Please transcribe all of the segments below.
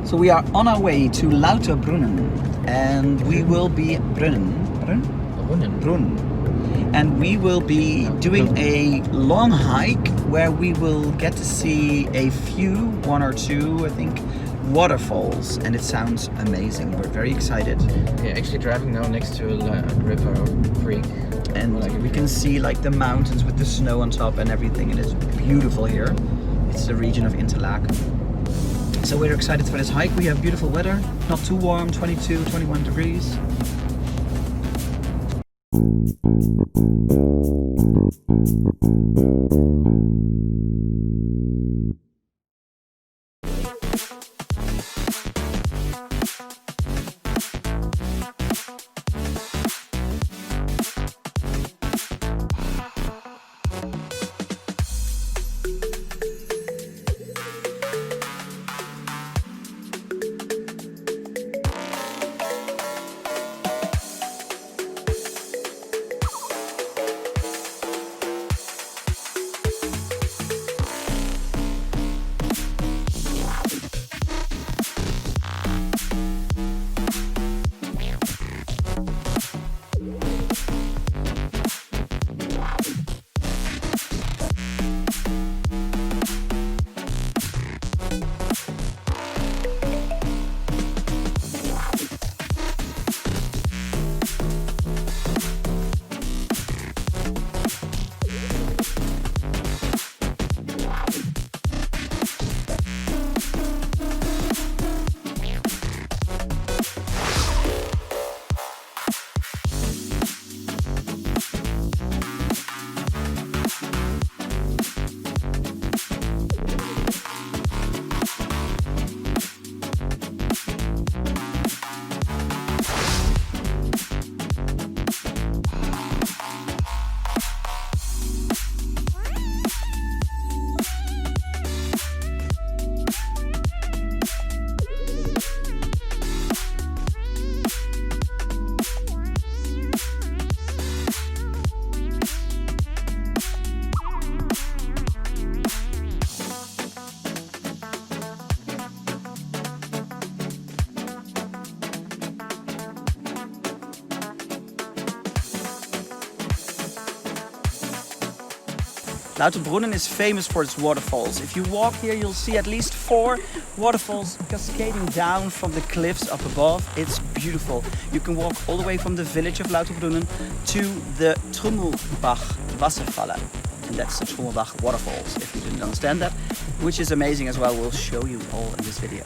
So we are on our way to Lauterbrunnen, and we will be Brunnen, and we will be doing a long hike where we will get to see a few, one or two, I think, waterfalls, and it sounds amazing. We're very excited. Yeah, actually driving now next to a river or creek, and we can see like the mountains with the snow on top and everything, and it's beautiful here. It's the region of Interlaken. So we're excited for this hike. We have beautiful weather, not too warm, 22, 21 degrees. Lauterbrunnen is famous for its waterfalls. If you walk here, you'll see at least 4 waterfalls cascading down from the cliffs up above. It's beautiful. You can walk all the way from the village of Lauterbrunnen to the Trummelbachfalle. And that's the Trummelbach waterfalls, if you didn't understand that, which is amazing as well. We'll show you all in this video.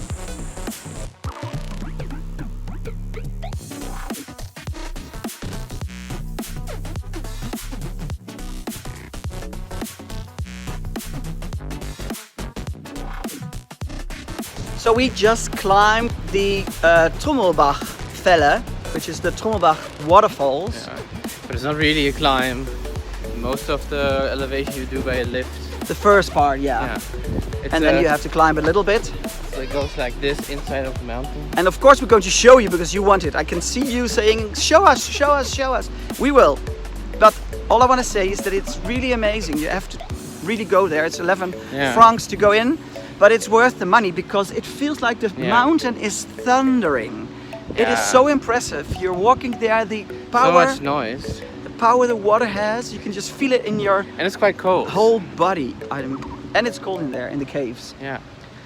So we just climbed the Trummelbachfalle, which is the Trummelbach waterfalls. Yeah, but it's not really a climb. Most of the elevation you do by a lift. The first part, yeah. And then you have to climb a little bit. So it goes like this inside of the mountain. And of course we're going to show you because you want it. I can see you saying, show us, show us, show us. We will. But all I want to say is that it's really amazing. You have to really go there. It's 11 francs to go in. But it's worth the money because it feels like the mountain is thundering. It is so impressive. You're walking there, the power, so much noise. The power the water has, you can just feel it in your and it's quite cold. Whole body. And it's cold in there in the caves. Yeah.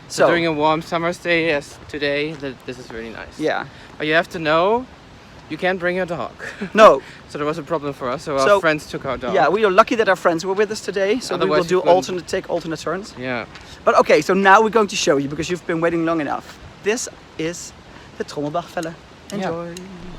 So during a warm summer's day as today, this is really nice. Yeah. But you have to know, you can't bring your dog. No. So there was a problem for us. So our friends took our dog. Yeah, we are lucky that our friends were with us today. So otherwise we will take alternate turns. Yeah. But okay, so now we're going to show you because you've been waiting long enough. This is the Trummelbachfalle. Enjoy. Yeah.